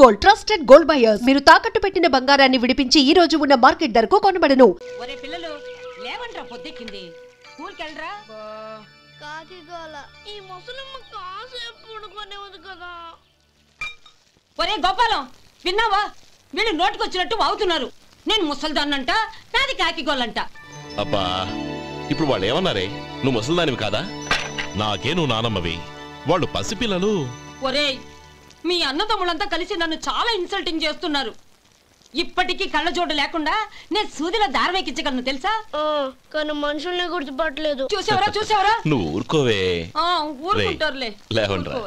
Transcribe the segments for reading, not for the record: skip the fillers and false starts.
Gold trusted gold buyers మీరు తాకట్టు పెట్టిన బంగారాన్ని విడిపించి ఈ రోజు ఉన్న మార్కెట్ ధరకు కొనబడను. ఒరే పిల్లలు లేవంట్రా, పొద్దెక్కింది. స్కూల్కి వెళ్ళరా. కాకిగోల ఈ ముసలమ్మ కాసేపు పడుకునేది కదా. ఒరే గోపాలం, విన్నావా? వీళ్ళు నోటికొచ్చినట్టు వాగుతున్నారు. నేను ముసల్దాన్నంట, నాది కాకిగోలంట. అబ్బా, ఇప్పుడు వాళ్ళు ఏమన్నారే? నువ్వు ముసల్దానివి కాదా? నాకే నువ్వు నానమ్మవి, వాళ్ళు పసిపిల్లలు. ఒరే, మీ అన్నదమ్ములంతా కలిసి నన్ను చాలా ఇన్సల్టింగ్ చేస్తున్నారు. ఇప్పటికీ కళ్ళజోడు లేకుండా నేను సూదిలో దారవేకించగలను తెలుసా? కానీ మనుషుల్ని గుర్తుపట్టలేదు. చూసావరా? నువ్వు ఊరుకోవే. ఊరుకుంటారులే. లేవండ్రా.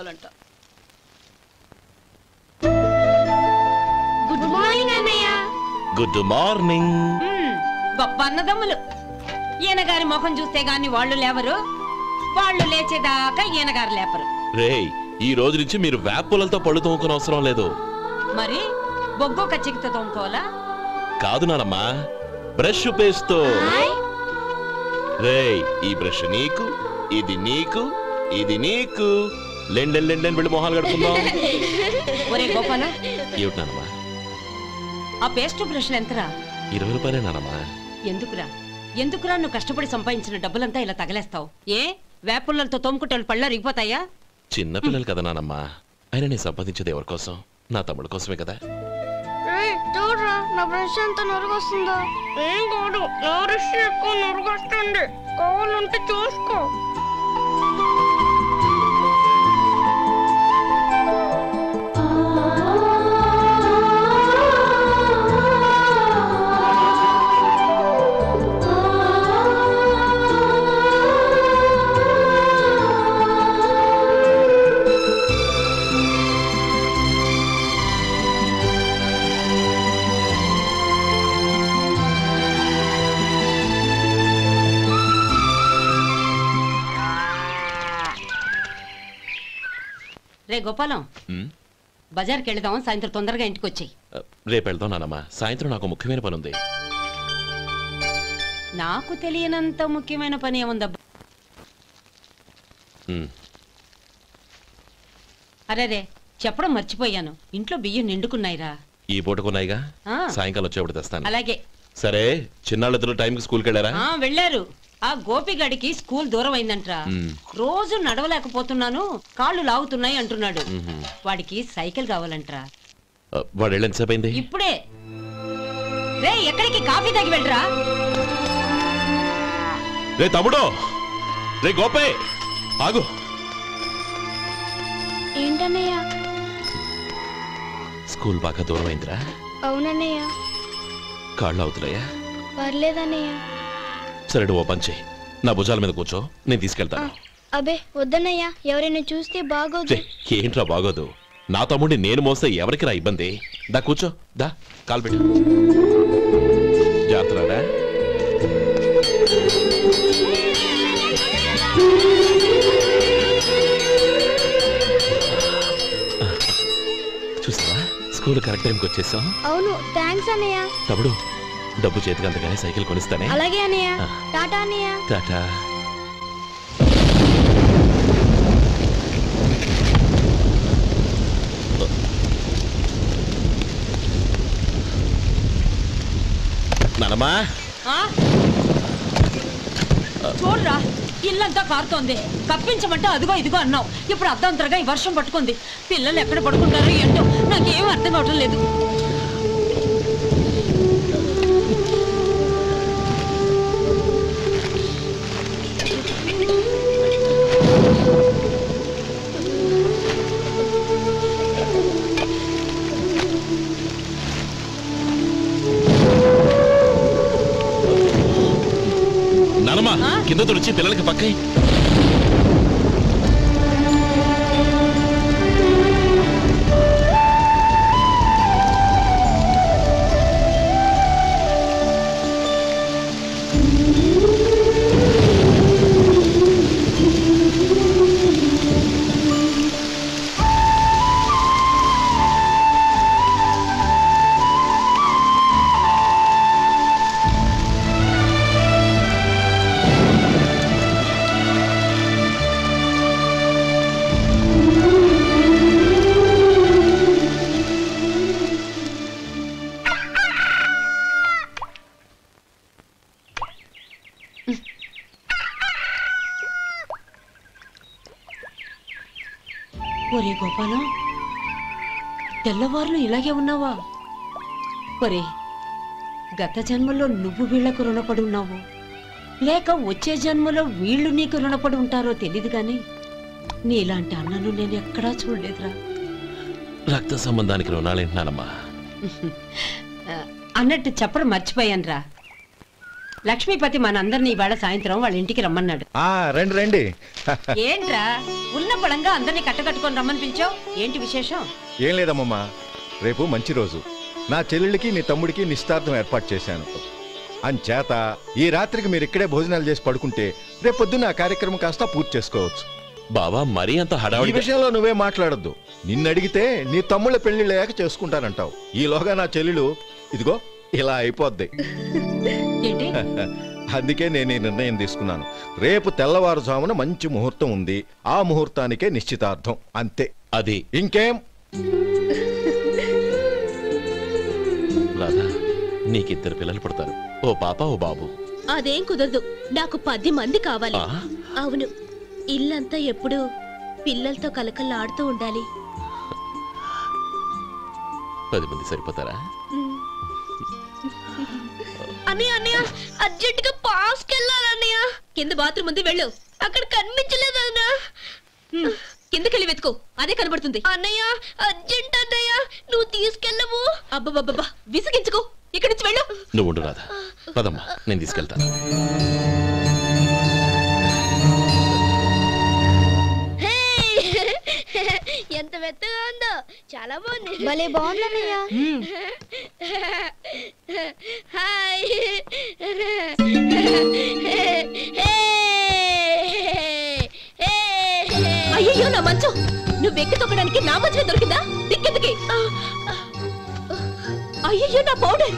గుడ్ మార్నింగ్ అన్నయ్య. Good morning. గొప్ప అన్నదమ్ములు. ఈయనగారి ముఖం చూస్తే గాని వాళ్ళు లేవరు, వాళ్ళు లేచేదాకా ఈయనగారు లేపరు. రేయ్, ఈ రోజు నుంచి మీరు వేపులతో పళ్ళు తోముకునే అవసరం లేదు. మరి బొగ్గో కచ్చికితో తోముకోవాలా? కాదు నానమ్మా, బ్రష్ పేస్తో. రేయ్, ఈ బ్రష్ నీకు, ఇది నీకు, ఇది నీకు. లెండెన్ వెళ్ళి మొహాలు కడుకుందాం. ఒరే గోపాల, ఏమిటి నానమ్మా? ఆ పేస్ట్ బ్రష్ ఎంతరా? 20 రూపాయలే నానమ్మా. ఎందుకురా నువ్వు కష్టపడి సంపాదించిన డబ్బులంతా ఇలా తగలేస్తావు? ఏ వేపుల్లలతో తోముకుంటే వాళ్ళు పళ్ళ రిగిపోతాయా? చిన్నపిల్లలు కదా నానమ్మా. అయినా నేను సంపాదించేది ఎవరి కోసం? నా తమ్ముడు కోసమే కదా. చూడరా, నా బ్రష్ ఎంత నొరుగొస్తుందో. ఏం కాదు, నా బ్రష్ ఎక్కువ నొరుగొస్తుంది. కావాలంటే చూసుకో. రే గోపాలం, బజార్కి వెళదాం. సాయంత్రం తొందరగా ఇంటికి వచ్చాయి. రేపు వెళ్దాం నానమ్మా. సాయంత్రం నాకు ముఖ్యమైన పని ఉంది. నాకు తెలియనంత ముఖ్యమైన పని ఏముందబ్బా? అరే చెప్పడం మర్చిపోయాను, ఇంట్లో బియ్యం నిండుకున్నాయిరా. ఈ పూటకున్నాయిగా, సాయంకాలం వచ్చేప్పుడు తెస్తాను. అలాగే. సరే, చిన్నాళ్ళిద్దరు టైంకి స్కూల్కి వెళ్ళారా? వెళ్ళారు. ఆ గోపిగడికి స్కూల్ దూరం అయిందంట్రా. రోజు నడవలేకపోతున్నాను, కాళ్ళు లాగుతున్నాయి అంటున్నాడు. వాడికి సైకిల్ కావాలంట్రా. వాడు వెళ్ళి ఎంతసేపు అయింది? ఇప్పుడే. రే, ఎక్కడికి? కాఫీ తాగి వెళ్ళరా. రే తమ్ముడు, రే గోపే, ఆగు. ఏంటన్నయ్య? స్కూల్ బాగా దూరం అయిందిరా. అవునన్నయ్య. కాళ్ళు అవుతున్నాయా? పర్లేదన్నయ్య. సరే, ఓ పని చెయ్యి, నా భుజాల మీద కూర్చో, నేను తీసుకెళ్తాను. అబే వద్దన్నయ్య, ఎవరైనా చూస్తే బాగోదు. ఏంట్రా బాగోదు? నా తమ్ముడిని నేను మోస్తే ఎవరికి రా ఇబ్బంది? దా కూర్చో, దా కాలు పెట్టు. జాగ్రత్తరా. చూసావా, స్కూల్ కరెక్ట్ టైంకి వచ్చేసాం. అవును, థ్యాంక్స్ అన్నయ్య. తమ్ముడు, డబ్బు చేతికి అంతగానే సైకిల్ కొనిస్తానే. అలాగే అన్నయ్య. టాటా అన్నయ్య. టాటా. నానమ్మా, చూడరా, ఇల్లంతా కారుతోంది. కప్పించమంటే అదిగో ఇదిగో అన్నావు. ఇప్పుడు అర్ధంతరగా ఈ వర్షం పట్టుకుంది. పిల్లలు ఎక్కడ పడుకుంటారో ఏంటో నాకేం అర్థం కావటం లేదు. నానమ్మా, కింద తుడిచి పిల్లలకి పక్కై. గోపాలం, తెల్లవారులు ఇలాగే ఉన్నావా? ఒరే, గత జన్మలో నువ్వు వీళ్లకు రుణపడి ఉన్నావు, లేక వచ్చే జన్మలో వీళ్ళు నీకు రుణపడి ఉంటారో తెలీదు గాని నీలాంటి అన్నను నేను ఎక్కడా చూడలేదురా. రక్త సంబంధానికి రుణాలేంటున్నానమ్మా. అన్నట్టు చెప్పడం మర్చిపోయానురా. లక్ష్మీపతి మనందరినీ ఇవాళ సాయంత్రం వాళ్ళ ఇంటికి రమ్మన్నాడు. రండి రండి. ఏంట్రా ఉన్న పడంగా అందరినీ కట్టకట్టుకొని రమ్మని పిలిచావు? ఏంటి విశేషం? ఏం లేదమ్మమ్మా, రేపు మంచి రోజు. నా చెల్లెళ్ళకి నీ తమ్ముడికి నిశ్చితార్థం ఏర్పాటు చేశాను. అంచేత ఈ రాత్రికి మీరు ఇక్కడే భోజనాలు చేసి పడుకుంటే రేపు పొద్దున్న ఆ కార్యక్రమం కాస్త పూర్తి చేసుకోవచ్చు. బావా, మరీ అంత ఈ హడావుడి విషయంలో నువ్వే మాట్లాడొద్దు. నిన్ను అడిగితే నీ తమ్ముళ్ళ పెళ్లిళ్ళయ్యాక చేసుకుంటానంటావు. ఈలోగా నా చెల్లెలు ఇదిగో ఇలా అయిపోద్ది. ఏంటి? అందుకే నేను ఈ నిర్ణయం తీసుకున్నాను. రేపు తెల్లవారుజామున మంచి ముహూర్తం ఉంది. ఆ ముహూర్తానికే నిశ్చితార్థం, అంతే. అది ఇంకేం? రాధా, నీకిద్దరు పిల్లలు పుడతారు, ఓ పాప ఓ బాబు. అదేం కుదరదు, నాకు 10 మంది కావాలి. ఆ? అవును, ఇల్లంతా ఎప్పుడు పిల్లలతో కలకల్లాడుతూ ఉండాలి. 10 మంది సరిపోతారా? అన్నయ్య అన్నయ్య, అర్జెంట్ గా పాస్ కెళ్ళాలన్నయ్య. కింద బాత్రూమ్ ఉంది, వెళ్ళు. అక్కడ కనిపించలేదు అన్నా. కిందకెళ్ళి వెతుకో, అదే కనబడుతుంది. అన్నయ్య అర్జెంట్ అన్నయ్య, నువ్వు తీసుకెళ్ళవు. అబ్బబ్బబ్బా, విసిగించుకో, ఇక్కడి నుంచి వెళ్ళు. నువ్వు ఉండు రాధా, పదమ్మా, నేను తీసుకెళ్తాను. ఎంత మెత్తగా ఉందో, చాలా బాగుంది. భలే బాగుంది అన్నయ్య. హాయ్. అయ్యో నా మంచం, నువ్వు ఎక్కి తొక్కడానికి నా మంచమే దొరికిందా? దిక్కెందుకి? అయ్యో నా పౌడర్.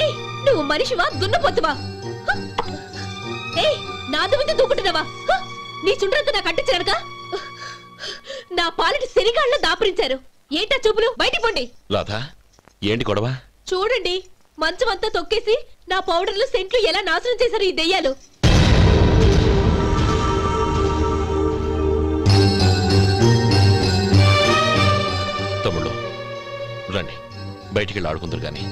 ఏయ్, నువ్వు మనిషివా దున్నపోతువా? ఏయ్, నా మీద దూకుంటున్నావా? నీ చుండ్రంతా నాకు అంటించారుగా. నా పాలిటి శనిగాళ్ళ దాపురించారు. ఏంటా చూపులు? బయటికి పోండి. రాధా, ఏంటి గొడవ? చూడండి, మంచం అంతా తొక్కేసి నా పౌడర్లు సెంట్లు ఎలా నాశనం చేశారు ఈ దెయ్యాలు. తమ్ముళ్ళు రండి, బయటికి వెళ్ళి ఆడుకుందరు గాని.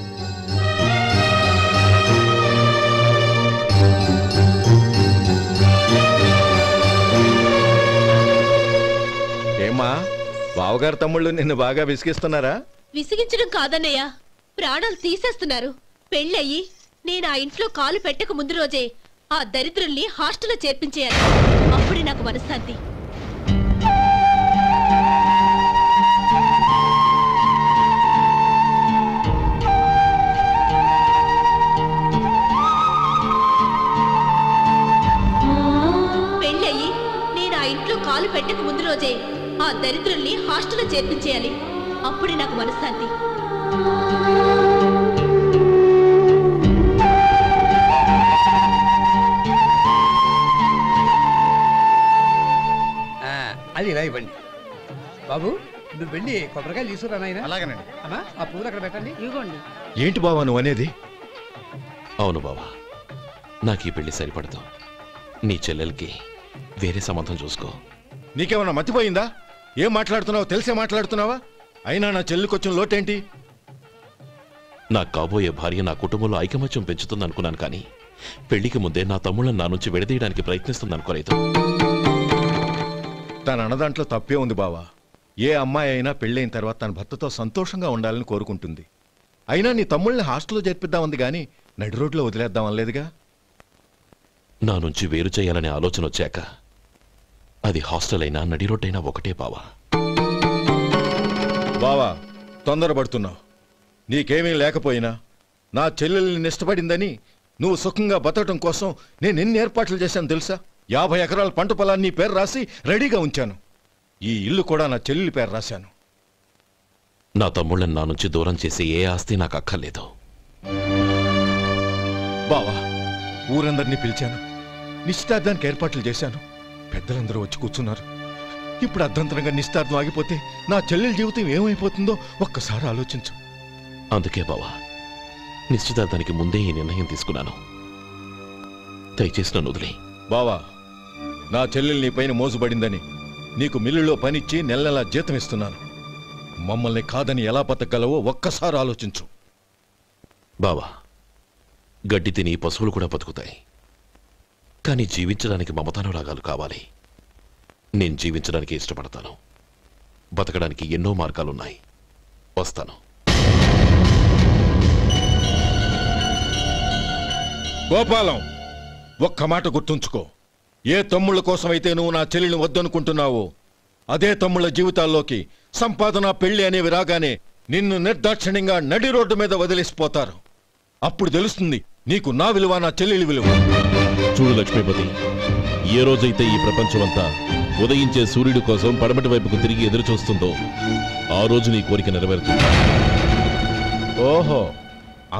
ఏమ్మా, బావగారు తమ్ముళ్ళు నిన్ను బాగా విసిగిస్తున్నారా? విసిగించడం కాదన్నయ్య, ప్రాణాలు తీసేస్తున్నారు. పెళ్ళయి నేను ఆ ఇంట్లో కాలు పెట్టక ముందు రోజే ఆ దరిద్రుల్ని హాస్టల్లో చేర్పించేయాలి. అప్పుడే నాకు మనశ్శాంతి. పెళ్ళయి నేను ఆ ఇంట్లో కాలు పెట్టక ముందు రోజే ఆ దరిద్రుల్ని హాస్టల్లో చేర్పించేయాలి. అప్పుడే నాకు మనశ్శాంతి. అది ఇలా ఇవ్వండి బాబు. నువ్వు వెళ్ళి కొబ్బరికాయలు తీసుకురా నాయన. అలాగేనండి. అమ్మా, ఆ పూలు అక్కడ పెట్టండి. ఇవ్వండి. ఏంటి బావా నువ్వు అనేది? అవును బావా, నాకు ఈ పెళ్లి సరిపడదు. నీ చెల్లెలకి వేరే సంబంధం చూసుకో. నీకేమన్నా మతిపోయిందా? ఏం మాట్లాడుతున్నావో తెలిసే మాట్లాడుతున్నావా? అయినా నా చెల్లికొచ్చిన లోటేంటి? నా కాబోయే భార్య నా కుటుంబంలో ఐకమత్యం పెంచుతుంది అనుకున్నాను, కానీ పెళ్లికి ముందే నా తమ్ముళ్ళని నా నుంచి విడదీయడానికి ప్రయత్నిస్తుంది అనుకోలేదు. తన అన్నదాంట్లో తప్పే ఉంది బావా. ఏ అమ్మాయి అయినా పెళ్ళైన తర్వాత తన భర్తతో సంతోషంగా ఉండాలని కోరుకుంటుంది. అయినా నీ తమ్ముళ్ళని హాస్టల్లో చేర్పిద్దామంది గాని నడి రోడ్లో వదిలేద్దాం అనలేదుగా. నా నుంచి వేరు చేయాలనే ఆలోచన వచ్చాక అది హాస్టల్ అయినా నడి రోడ్డైనా ఒకటే బావా. బావా, తొందరపడుతున్నావు. నీకేమీ లేకపోయినా నా చెల్లెల్ని ఇష్టపడిందని నువ్వు సుఖంగా బతకటం కోసం నేను ఎన్ని ఏర్పాట్లు చేశాను తెలుసా? 50 ఎకరాల పంట పొలాన్ని నీ పేరు రాసి రెడీగా ఉంచాను. ఈ ఇల్లు కూడా నా చెల్లెలి పేరు రాశాను. నా తమ్ముళ్ళని నా నుంచి దూరం చేసే ఏ ఆస్తి నాకు అక్కర్లేదు. బావా, ఊరందరినీ పిలిచాను, నిశ్చితార్థానికి ఏర్పాట్లు చేశాను. పెద్దలందరూ వచ్చి కూర్చున్నారు. ఇప్పుడు అర్ధంతరంగా నిశ్చితార్థం ఆగిపోతే నా చెల్లెల జీవితం ఏమైపోతుందో ఒక్కసారి ఆలోచించు. అందుకే బావా, నిశ్చితార్థానికి ముందే ఈ నిర్ణయం తీసుకున్నాను. దయచేసి నన్ను వదిలే. బావా, నా చెల్లెలు నీ పైన మోసుబడిందని నీకు మిల్లులో పనిచ్చి నెల నెలా జీతం ఇస్తున్నాను. మమ్మల్ని కాదని ఎలా బతకగలవో ఒక్కసారి ఆలోచించు. బావా, గడ్డి తిని పశువులు కూడా బతుకుతాయి, కానీ జీవించడానికి మమతానురాగాలు కావాలి. నేను జీవించడానికి ఇష్టపడతాను. బతకడానికి ఎన్నో మార్గాలున్నాయి. వస్తాను. గోపాలం, ఒక్క మాట గుర్తుంచుకో. ఏ తమ్ముళ్ళ కోసమైతే నువ్వు నా చెల్లిని వద్దనుకుంటున్నావో అదే తమ్ముళ్ళ జీవితాల్లోకి సంపాదన, పెళ్లి అనేవి రాగానే నిన్ను నిర్దాక్షిణ్యంగా నడి రోడ్డు మీద వదిలేసిపోతారు. అప్పుడు తెలుస్తుంది నీకు నా విలువ, నా చెల్లెలి విలువ. చూడు లక్ష్మీపతి, ఏ రోజైతే ఈ ప్రపంచమంతా ఉదయించే సూర్యుడి కోసం పడమటి వైపుకు తిరిగి ఎదురు చూస్తుందో ఆ రోజు నీ కోరిక నెరవేరుతుంది. ఓహో,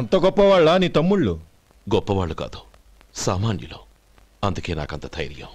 అంత గొప్పవాళ్ళ నీ తమ్ముళ్ళు? గొప్పవాళ్ళు కాదు, సామాన్యులు. అందుకే నాకంత ధైర్యం.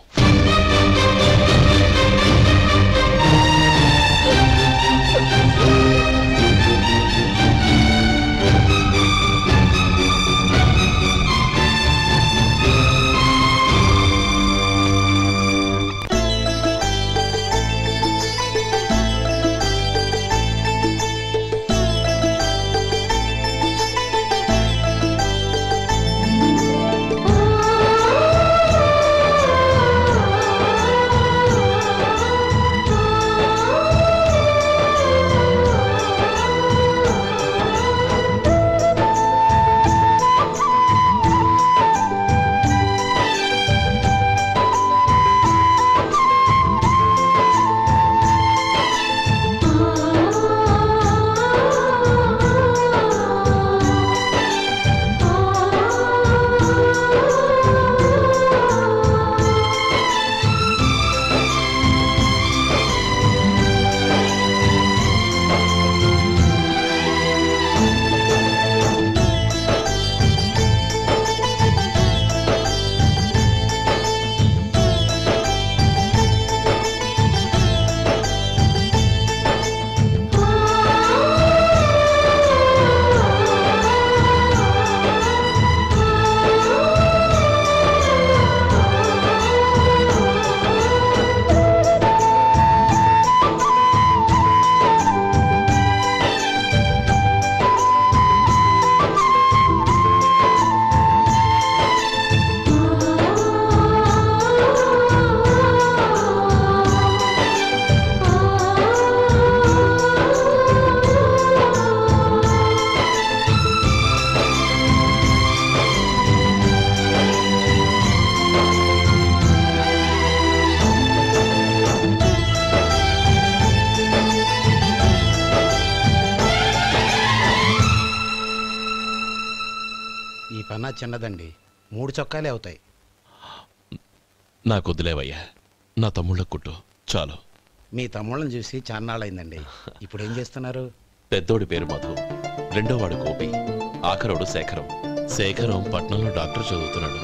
పన్నా చిన్నదండి, 3 చొక్కాలే అవుతాయి. నాకు వదిలేవయ్యా, నా తమ్ముళ్ళ కుట్టు చాలు. మీ తమ్ముళ్ళని చూసి చాన్నాళ్ళైందండి. ఇప్పుడు ఏం చేస్తున్నారు? పెద్దోడి పేరు మధు, రెండోవాడు గోపి, ఆఖరోడు శేఖరం. శేఖరం పట్నంలో డాక్టర్ చదువుతున్నాడు.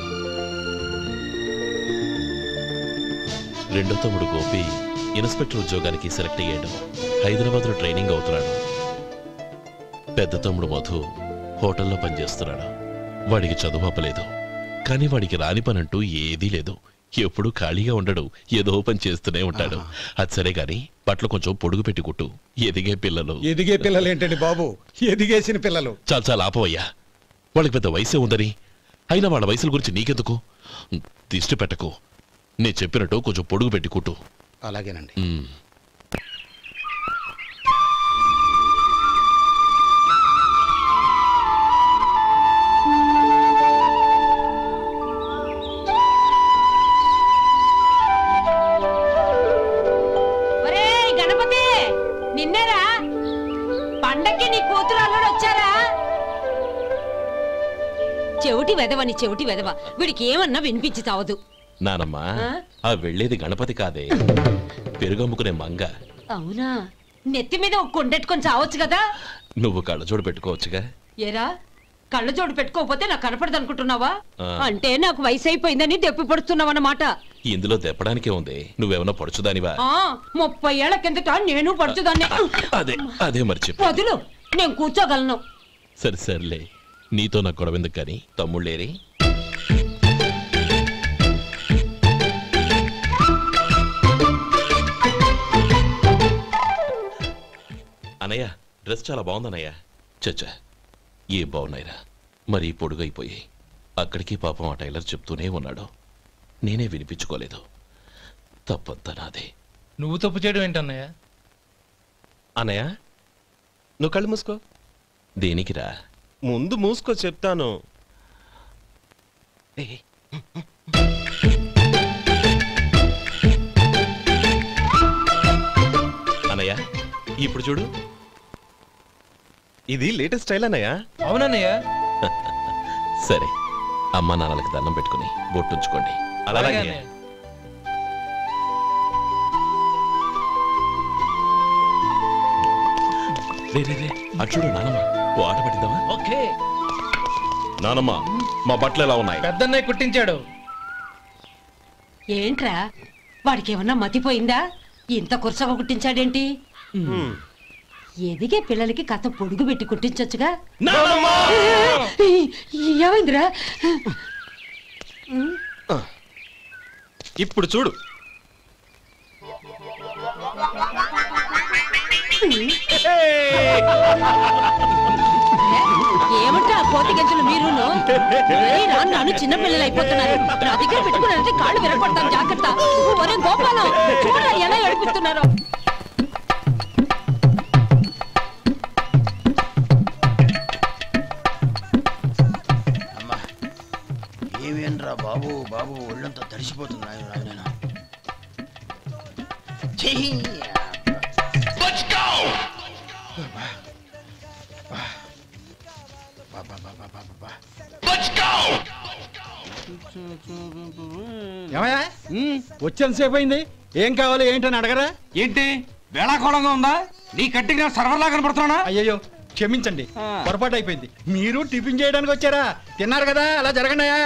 రెండో తమ్ముడు గోపి ఇన్స్పెక్టర్ ఉద్యోగానికి సెలెక్ట్ అయ్యాడు. హైదరాబాద్లో ట్రైనింగ్ అవుతున్నాడు. పెద్ద తమ్ముడు మధు హోటల్లో పనిచేస్తున్నాడు. వాడికి చదువు అప్పలేదు, కానీ వాడికి రాని పనంటూ ఏదీ లేదు. ఎప్పుడూ ఖాళీగా ఉండడు, ఏదో పని చేస్తూనే ఉంటాడు. అది సరే గాని బట్టలు కొంచెం పొడుగు పెట్టి కుట్టు. ఎదిగే పిల్లలు. ఎదిగే పిల్లలు ఏంటండి బాబు, ఎదిగేసిన పిల్లలు. చాలా చాలా ఆపవయ్యా, వాళ్ళకి పెద్ద వయసే ఉందని. అయినా వాళ్ళ వయసుల గురించి నీకెందుకు? దిష్టి పెట్టకు. నేను చెప్పినట్టు కొంచెం పొడుగు పెట్టి కుట్టు. అలాగేనండి. నిన్నేరా పండక్కి నీ కూతురు అల్లుడు వచ్చారా? చెవిటి వెదవని చెవిటి వెదవ, వీడికి ఏమన్నా వినిపించి చావదు. నానమ్మా, ఆ వెళ్ళేది గణపతి కాదే, పెరుగమ్ముకునే మంగ. అవునా? నెత్తి మీద ఒక కొండెట్టుకొని చావచ్చు కదా. నువ్వు కళ్ళజోడు పెట్టుకోవచ్చుగా. ఏరా, కళ్ళజోడు పెట్టుకోకపోతే నాకు కనపడదు అనుకుంటున్నావా? అంటే నాకు వయసు అయిపోయిందని దెప్పి పడుతున్నావన్నమాట. ఇందులో దెప్పడానికే ఉంది. నువ్వేమన్నా పడుచుదానివా? 30 ఏళ్ల కిందట నేను పడుచుదాన్ని. అదే మరి చెప్పు. వదులు, నేను కూర్చోగలను. సరే సర్లే, నీతో నాకు గొడవ ఎందుకు కానీ. తమ్ముళ్ళేరి? అన్నయ్య డ్రెస్ చాలా బాగుందన్నయ్య. చచ్చా ఏ బాగున్నాయిరా, మరీ పొడుగైపోయి. అక్కడికి పాపం ఆ టైలర్ చెప్తూనే ఉన్నాడు, నేనే వినిపించుకోలేదు. తప్పంతా నాదే. నువ్వు తప్పు చేయడం ఏంటన్నయ్య? అన్నయ్య నువ్వు కళ్ళు మూసుకో. దేనికిరా? ముందు మూసుకో చెప్తాను. అన్నయ్య ఇప్పుడు చూడు, ఇది లేటెస్ట్ స్టైల్ అన్నయ్య. అవునన్నయ్య. సరే అమ్మా నాన్నలకి దండం పెట్టుకుని బొట్టుంచుకోండి. అలాగే అన్నయ్య. రే అటు చూడు నానమ్మ, ఓ ఆట పట్టిద్దామా? ఓకే. నానమ్మ మా బట్టలు ఎలా ఉన్నాయి? పెద్దన్నయ్య కుట్టించాడు. ఏంట్రా వాడికి ఏమన్నా మతిపోయిందా? ఇంత కురసగా కుట్టించాడేంటి? ఎదిగే పిల్లలకి కథ పొడుగు పెట్టి కుట్టించొచ్చుగా. ఏమైందిరా? ఇప్పుడు చూడు. ఏమంటే ఆ కోతి గంజలు మీరును నన్ను చిన్న పిల్లలు అయిపోతున్నారు. నా దగ్గర పెట్టుకున్నారంటే కాళ్ళు విరగొడతాను, జాగ్రత్త. ఒరే గోపాలం, చూడరా ఎలా ఏడిపిస్తున్నారో. ఏమేనరా బాబు బాబు ఒళ్ళంతా తడిసిపోతుంది. ఏమయ్యా వచ్చేంతసేపు అయింది, ఏం కావాలి ఏంటని అడగరా? ఏంటి వేళాకోళంగా ఉందా? నీ కట్టిగా సర్వర్లా కనపడుతున్నా? అయ్యో క్షమించండి, పొరపాటు అయిపోయింది. మీరు టిఫిన్ చేయడానికి వచ్చారా? తిన్నారు కదా, అలా జరగండియా.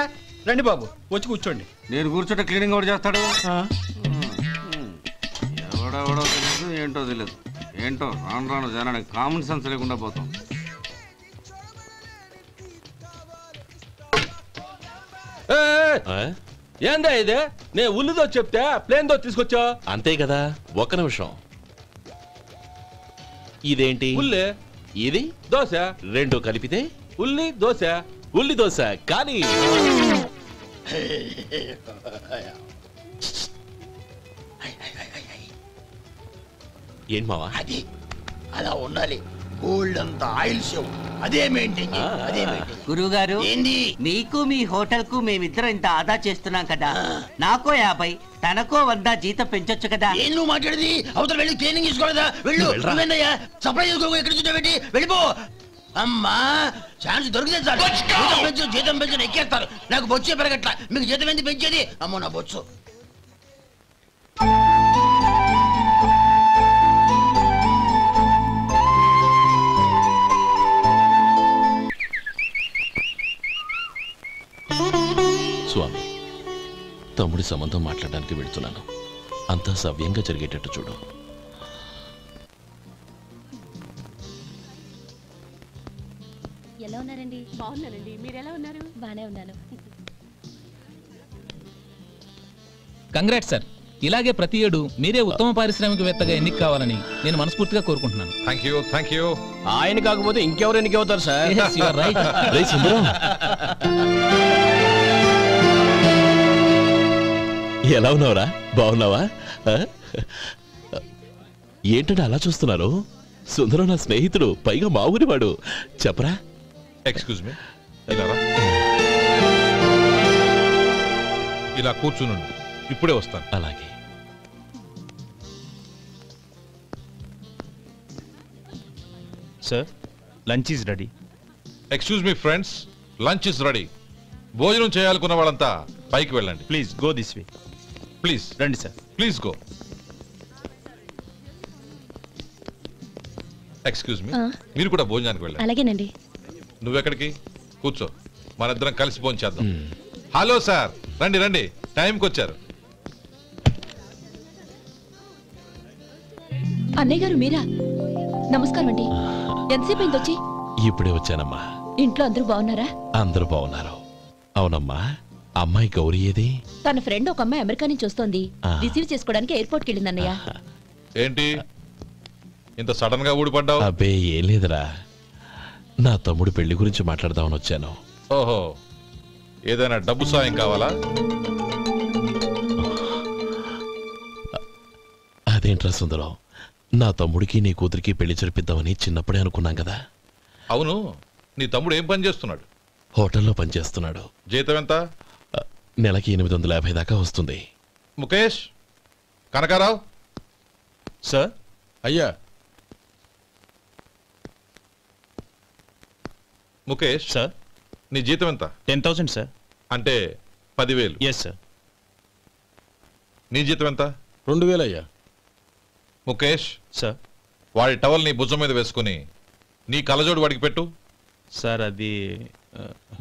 రండి బాబు, వచ్చి కూర్చోండి. నేను కూర్చోట క్లీనింగ్ కూడా చేస్తాడు. ఎవడెవడో తెలియదు, ఏంటో తెలియదు. ఏంటో రాను రాను జనానికి కామన్ సెన్స్ లేకుండా పోతాం. ఏందా ఇదే? నేను ఉల్లిదో చెప్తే ప్లేన్ దో తీసుకొచ్చా. అంతే కదా, ఒక్క నిమిషం. ఇదేంటి? ఉల్లి. ఇది దోశ. రెండు కలిపితే ఉల్లి దోశ. ఉల్లి దోశ. కానీ ఏం మావా? అది అలా ఉండాలి. గోల్డ్ అంత ఆయిల్ షో అదే మెయింటైన్ చేయి, అదే మెయింటైన్. గురువు గారు, ఏంది? మీకు మీ హోటల్ కు మేమిద్దరం ఇంత ఆదా చేస్తున్నాం కదా, నాకో 50 తనకో 100 జీతం పెంచొచ్చు కదా. ఏం నువ్వు మాట్లాడేది? అవతల వెళ్ళి ట్రైనింగ్ తీసుకోలేదా? వెళ్ళు. నువ్వేందయ్యా సప్లై చేసుకో, ఎక్కడ చూడబెట్టి వెళ్ళిపో. అమ్మా ఛాన్స్ దొరికితే చాలు. జీతం పెంచు ఎక్కేస్తారు. నాకు బొచ్చే పెరగట్ల, మీకు జీతం ఎందుకు పెంచేది? అమ్మో నా బొచ్చు. స్వామి, తమ్ముడి సంబంధం మాట్లాడడానికి వెళ్తున్నాను. అంతా సవ్యంగా జరిగేటట్టు చూడు. ఎలా ఉన్నారండి? బాగున్నానండి. మీరు ఎలా ఉన్నారు? బానే ఉన్నాను. Congrats sir. ఇలాగే ప్రతి ఏడు మీరే ఉత్తమ పారిశ్రామికవేత్తగా ఎన్నిక కావాలని నేను మనస్ఫూర్తిగా కోరుకుంటున్నాను. Thank you. ఆయన కాకపోతే ఇంకెవరు ఎన్నిక అవుతారు sir? Yes, you are right. రేయ్ సుందరం, ఎలా ఉన్నావురా? బాగున్నావా? ఏంటంటే అలా చూస్తున్నారు? సుందరం నా స్నేహితుడు, పైగా మా ఊరివాడు. చెప్పరా? ఎక్స్క్యూజ్ మీ, ఇలా కూర్చున్నాను, ఇప్పుడే వస్తాను. అలాగే. Sir, lunch is ready. Excuse me friends, lunch is ready. భోజనం చేయాలనుకున్న వాళ్ళంతా పైకి వెళ్ళండి. Please go this way. Please రండి sir. Please go. Excuse me, మీరు కూడా భోజనానికి వెళ్ళండి. అలాగేనండి. నువ్వెక్కడికి? కూర్చో, మనిద్దరం కలిసి భోజనం చేద్దాం. హలో సార్, రండి రండి, టైంకి వచ్చారు. అన్నయ్య గారు మీరా? నమస్కారం అండి. ఎంతసేపు అయింది వచ్చి? ఇప్పుడే వచ్చానమ్మా. ఇంట్లో అందరూ బాగున్నారా? అందరూ బాగున్నారు. అవునమ్మా, అమ్మాయి గౌరీ ఏది? తన ఫ్రెండ్ ఒక అమ్మాయి అమెరికా నుంచి వస్తోంది. ఆ. రిసీవ్ చేసుకోవడానికి ఎయిర్పోర్ట్కి వెళ్ళింది అన్నయ్య. ఏంటి ఇంత సడన్ గా ఊడిపడ్డావు? అబ్బే ఏం లేదురా, నా తమ్ముడు పెళ్లి గురించి మాట్లాడదామని వచ్చాను. ఓహో, ఏదైనా డబ్బు సాయం కావాలా? అదేంట్రా సుందరం, నా తమ్ముడికి నీ కూతురికి పెళ్లి జరిపిద్దామని చిన్నప్పుడే అనుకున్నాం కదా. అవును, నీ తమ్ముడు ఏం పని చేస్తున్నాడు? హోటల్లో పనిచేస్తున్నాడు. జీతం ఎంత? నెలకి 850 దాకా వస్తుంది. ముఖేష్, కనకారావు సార్. అయ్యా. ముఖేష్ సార్, నీ జీతం ఎంత? 10,000 సార్. అంటే 10,000. Yes sir. నీ జీతం ఎంత? 2,000 అయ్యా. ముఖేష్ సార్. వాడి టవల్ నీ భుజం మీద వేసుకుని నీ కలజోడు వాడికి పెట్టు. సార్ అది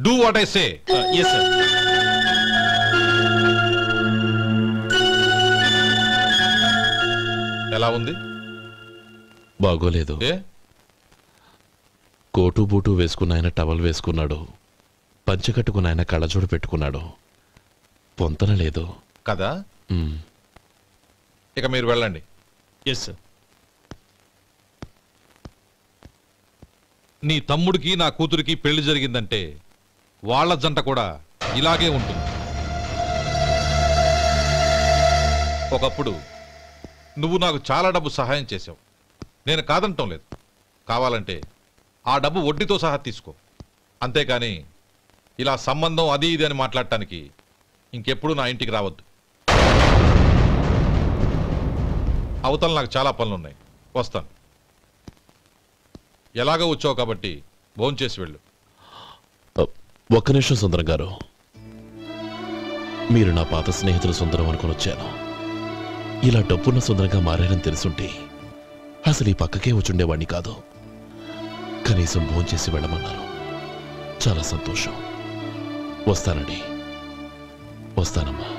do what I say. Yes sir. ఎలా ఉంది? బాగోలేదు. ఏ? కోటు బూటు వేసుకున్న ఆయన టవల్ వేసుకున్నాడు, పంచె కట్టుకున్న ఆయన కళ్ళజోడు పెట్టుకున్నాడు. పొంతన లేదు కదా. ఇక మీరు వెళ్ళండి. Yes sir. నీ తమ్ముడికి నా కూతురికి పెళ్లి జరిగిందంటే వాళ్ళ జంట కూడా ఇలాగే ఉంటుంది. ఒకప్పుడు నువ్వు నాకు చాలా డబ్బు సహాయం చేసావు, నేను కాదంటం లేదు. కావాలంటే ఆ డబ్బు వడ్డీతో సహా తీసుకో. అంతేకాని ఇలా సంబంధం అది ఇది అని మాట్లాడటానికి ఇంకెప్పుడు నా ఇంటికి రావద్దు. అవతల నాకు చాలా పనులున్నాయి, వస్తాను. ఎలాగో వచ్చావు కాబట్టి భోంచేసి వెళ్ళు. ఒక్క నిమిషం సుందరం గారు, మీరు నా పాత స్నేహితులు సుందరం అనుకుని వచ్చాను. ఇలా డబ్బున్న సుందరంగా మారారని తెలుసుంటే అసలు ఈ పక్కకే వచ్చుండేవాణ్ణి కాదు. కనీసం భోంచేసి వెళ్ళమన్నారు, చాలా సంతోషం. వస్తానండి. వస్తానమ్మా.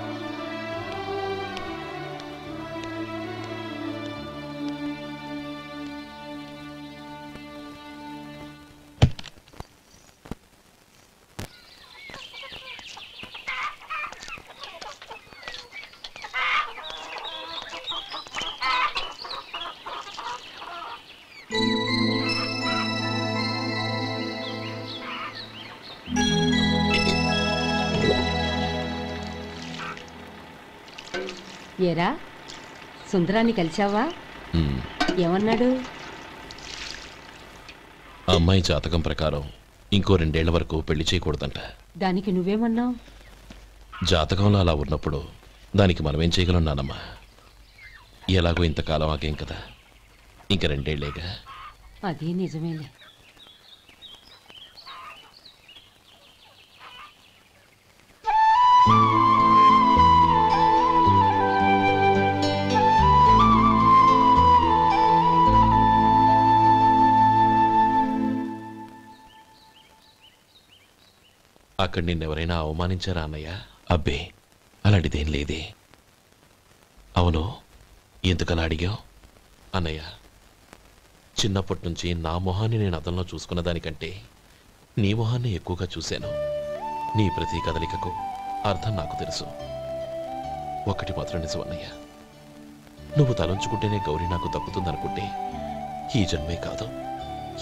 ఏరా, సుందరాన్ని కలిశావా? ఏమన్నాడు? ఆ అమ్మాయి జాతకం ప్రకారం ఇంకో 2 ఏళ్ల వరకు పెళ్లి చేయకూడదంట. దానికి నువ్వేమన్నావు? జాతకంలో అలా ఉన్నప్పుడు దానికి మనమేం చేయగలం నానమ్మా? ఎలాగో ఇంతకాలం ఆగేం కదా, ఇంక 2 ఏళ్లేగా. అది నిజమేలే. అక్కడ నిన్నెవరైనా అవమానించారా అన్నయ్య? అబ్బే, అలాంటిదేం లేదే. అవును, ఎందుకలా అడిగావు? అన్నయ్య, చిన్నప్పటి నుంచి నా మొహాన్ని నేను అద్దంలో చూసుకున్న దానికంటే నీ మొహాన్ని ఎక్కువగా చూశాను. నీ ప్రతి కదలికకు అర్థం నాకు తెలుసు. ఒకటి మాత్రం నిజం అన్నయ్య, నువ్వు తలంచుకుంటేనే గౌరీ నాకు దక్కుతుందనుకుంటే ఈ జన్మే కాదు,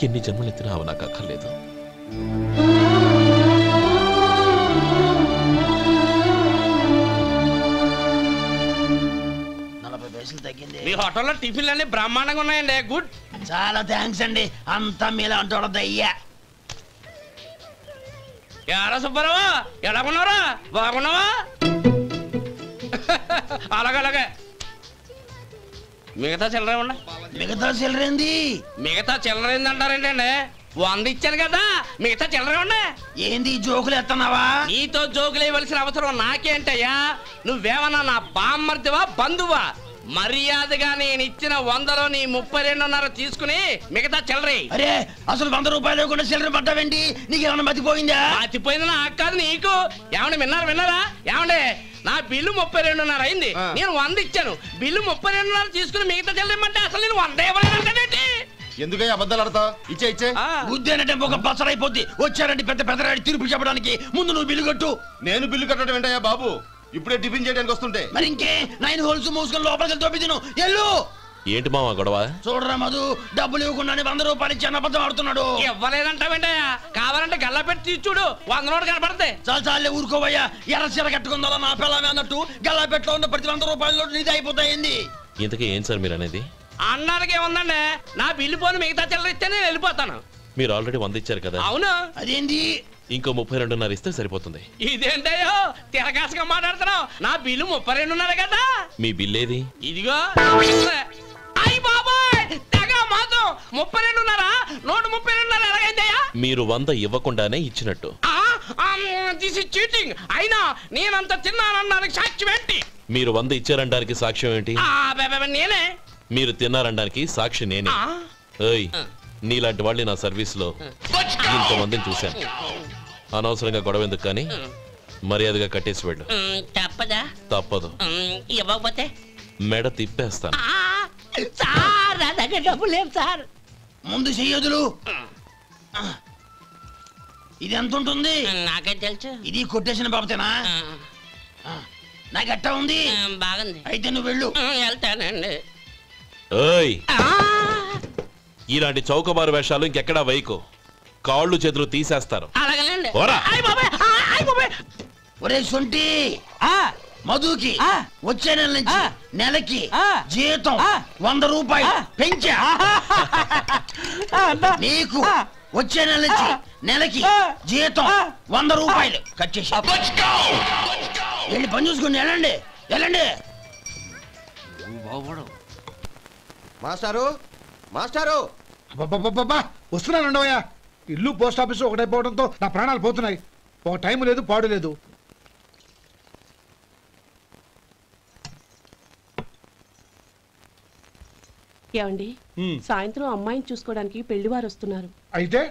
ఎన్ని జన్మలెత్తినా అవి నాకు అక్కర్లేదు. మీ హోటల్లో టిఫిన్లు అన్ని బ్రహ్మాండంగా ఉన్నాయండి. గుడ్, చాలా థ్యాంక్స్ అండి. అంతా మీలా అంటూడదు అయ్యా. ఎరా సుబ్బారావు, ఎలాగున్నారా? బాగున్నావా? అలాగే మిగతా చిల్లర ఉండ. మిగతా చిల్లరేంది? మిగతా చిల్లరేంది అంటారేంటండి? 100 ఇచ్చాను కదా, మిగతా చిల్లరే ఉండే. ఏంది జోకులు ఎత్తన్నావా? నీతో జోకులు ఇవ్వాల్సిన అవసరం నాకేంటయ్యా? నువ్వేమన్నా నా బామ్మర్దివా, బంధువా? మర్యాదగా నేను ఇచ్చిన 100లో నీ 32.5 తీసుకుని మిగతా చిల్లరే. అరే, అసలు 100 రూపాయలు లేకుండా చిల్లర పడ్డావేంటి? నీకేమన్నా మతిపోయిందా? మతిపోయింది నాకు కాదు, నీకు. ఏమండి విన్నారా? ఏమండి, నా బిల్లు 32.5 అయింది, నేను 100 ఇచ్చాను. బిల్లు 32.5 తీసుకుని మిగతా చిల్లరేమంటే అసలు నేను 100 ఇవ్వలేదంటే ఎందుకయ్యా అబద్ధాలు ఆడతావు? ఇచ్చే బుద్ధేనంటే ఒక బసరైపోద్ది. వచ్చారంటే పెద్ద పెద్దరాడి తీర్పు చెప్పడానికి ముందు నువ్వు బిల్లు కట్టు. నేను బిల్లు కట్టడం ఏంటయ్యా బాబు? ఇప్పుడే టిఫిన్ చేయడానికి వస్తుంటే. మరి ఇంకే 9 హోల్స్ మూసుకొని లోపలికి తోపి తిను. ఎల్లు. ఏంటి మావా గొడవ? చూడరా మధు, డబ్బులు ఇవ్వకుండానే 100 రూపాయలు ఇచ్చి అబద్ధం ఆడుతున్నాడు. ఇవ్వలేదంటావేంటయ్యా? కావాలంటే గల్లా పెట్టి తీసి చూడు, 100 నోటు కనపడతాయి. చాలే ఊరుకోవయ్యా. ఎర్ర చీర కట్టుకుందా నా పిల్లమే అన్నట్టు గల్లా పెట్లో ఉన్న ప్రతి 100 రూపాయల నోటు నీది అయిపోతాయింది. ఇంతకీ ఏం సార్ మీరు అనేది? అన్నానికి ఏముందండి, నా బిల్లు పోను మిగతా చిల్లర ఇస్తే నేను వెళ్ళిపోతాను. మీరు ఆల్రెడీ 100 ఇచ్చారు కదా? అవును. అదేంటి? ఇంకో 32.5 ఇస్తే సరిపోతుంది. ఇదేంటయ్యో తిరగాసుగా మాట్లాడుతున్నావు? నా బిల్లు 32.5 కదా. మీ బిల్ ఏది? ఇదిగో. అయ్య బాబాయ్, తెగ మాత్రం 32.5 నోటు 32.5 ఎలాగైందయ్యా? మీరు 100 ఇవ్వకుండానే ఇచ్చినట్టు. This is cheating. అయినా నేనంత తిన్నానన్నానికి సాక్ష్యం ఏంటి? మీరు 100 ఇచ్చారనడానికి సాక్ష్యం ఏంటి? నేనే. మీరు తిన్నారనడానికి సాక్షి నేనే. ఏయ్, నీలాంటి వాళ్ళని నా సర్వీస్ లో ఇంతమందిని చూశాను. అనవసరంగా గొడవ ఎందుకు కానీ మర్యాదగా కట్టేసి వెళ్ళు. తప్పదా? తప్పదు. ఇవ్వకపోతే మెడ తిప్పేస్తాను. సార్ నా దగ్గర డబ్బు లేదు సార్. ముందు చెయ్యదులు. ఇది ఎంత ఉంటుంది? నాకే తెలుసు. ఇది కొట్టేసిన బాబతేనా? నాకు ఎట్టా ఉంది? బాగుంది. అయితే నువ్వు వెళ్ళు. వెళ్తానండి. ఏయ్, ఇలాంటి చౌకబారు వేషాలు ఇంకెక్కడా వైకు. కాళ్ళు చేతులు తీసేస్తారు. అలాగేనండి. పోరా. ఒరే సొంటి, మధుకి వచ్చే నెల నుంచి నెలకి జీతం 100 రూపాయలు పెంచా. నీకు వచ్చే నెల నుంచి నెలకి జీతం 100 రూపాయలు కట్ చేసి వెళ్ళి పని చూసుకుని వెళ్ళండి వెళ్ళండి. మాస్టారు, మాస్టారు, వస్తున్నాను ఉండవయ్యా. ఇల్లు పోస్ట్ ఆఫీసు ఒకటైపోవడంతో నా ప్రాణాలు పోతున్నాయి. ఒక టైం లేదు, పాడు లేదు. ఏమండి, సాయంత్రం అమ్మాయిని చూసుకోవడానికి పెళ్లివారు వస్తున్నారు. అయితే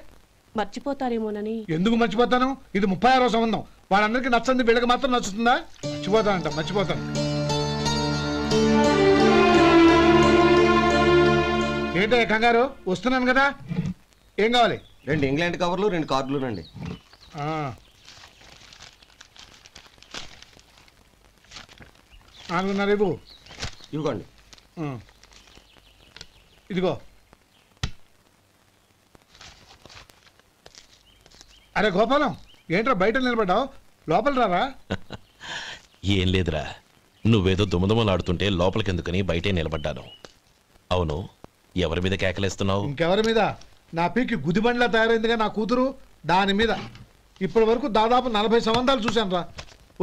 మర్చిపోతారేమోనని. ఎందుకు మర్చిపోతాను? ఇది 36వ సంబంధం. వాళ్ళందరికీ నచ్చంది వీళ్ళకి మాత్రం నచ్చుతుందా? మర్చిపోతానంట, మర్చిపోతాను. ఏంటో కంగారు? వస్తున్నాను కదా. ఏం కావాలి? 2 ఇంగ్లాండ్ కవర్లు, 2 కార్డులు రండి. రేపు ఇవ్వండి. ఇదిగో. అరే గోపాలం, ఏంట్రా బయట నిలబడ్డావు? లోపల రారా. ఏం లేదురా, నువ్వేదో దుమదుమలాడుతుంటే లోపలికెందుకని బయటే నిలబడ్డాను. అవును, ఎవరి మీద కేకలేస్తున్నావు? ఇంకెవరి మీద? నా పీకి గుదిబండ్లా తయారైందిగా నా కూతురు, దాని మీద. ఇప్పటి వరకు దాదాపు 40 సంబంధాలు చూశాను రా.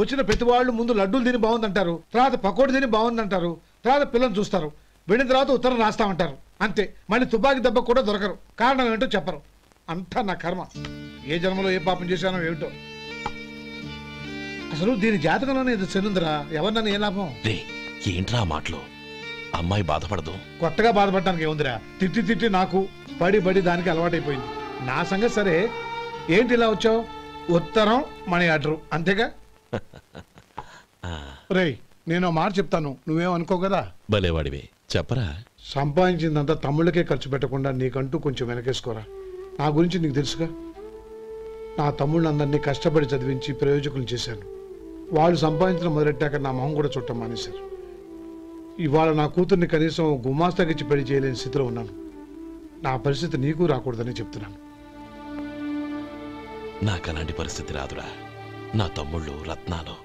వచ్చిన ప్రతి వాళ్ళు ముందు లడ్డూలు తిని బాగుందంటారు, తర్వాత పకోడి తిని బాగుందంటారు, తర్వాత పిల్లలు చూస్తారు, వెళ్ళిన తర్వాత ఉత్తరం రాస్తామంటారు. అంతే. మళ్ళీ తుపాకి దెబ్బ కూడా దొరకరు. కారణం ఏంటో చెప్పరు. అంతా నా కర్మ. ఏ జన్మలో ఏ పాపం చేశానో ఏమిటో. అసలు దీని జాతకంలోనే ఇది చెందుందిరా. ఎవరినన్నా ఏ లాభం? ఏంట్రా మాటలు? అమ్మాయి బాధపడదు. కొత్తగా బాధపడటానికి ఏముందిరా? తిట్టి తిట్టి నాకు పడి పడి దానికి అలవాటైపోయింది. నా సంగతి సరే, ఏంటి ఇలా వచ్చావు? ఉత్తరం మనీ ఆర్డరు అంతేగా? రేయ్, నేను మాట చెప్తాను, నువ్వేమనుకో కదా. భలేవాడివి, చెప్పరా. సంపాదించిందంతా తమ్ముళ్ళకే ఖర్చు పెట్టకుండా నీకంటూ కొంచెం వెనకేసుకోరా. నా గురించి నీకు తెలుసుగా. నా తమ్ముళ్ళందరినీ కష్టపడి చదివించి ప్రయోజకులు చేశాను. వాళ్ళు సంపాదించడం మొదలెట్టాక నా మొహం కూడా చుట్టం మానేశారు. ఇవాళ నా కూతుర్ని కనీసం గుమాస్తాకిచ్చి పెళ్లి చేయలేని స్థితిలో ఉన్నాను. నా పరిస్థితి నీకు రాకూడదని చెప్తున్నాను. నాకు అలాంటి పరిస్థితి రాదురా. నా తమ్ముళ్ళు రత్నాలు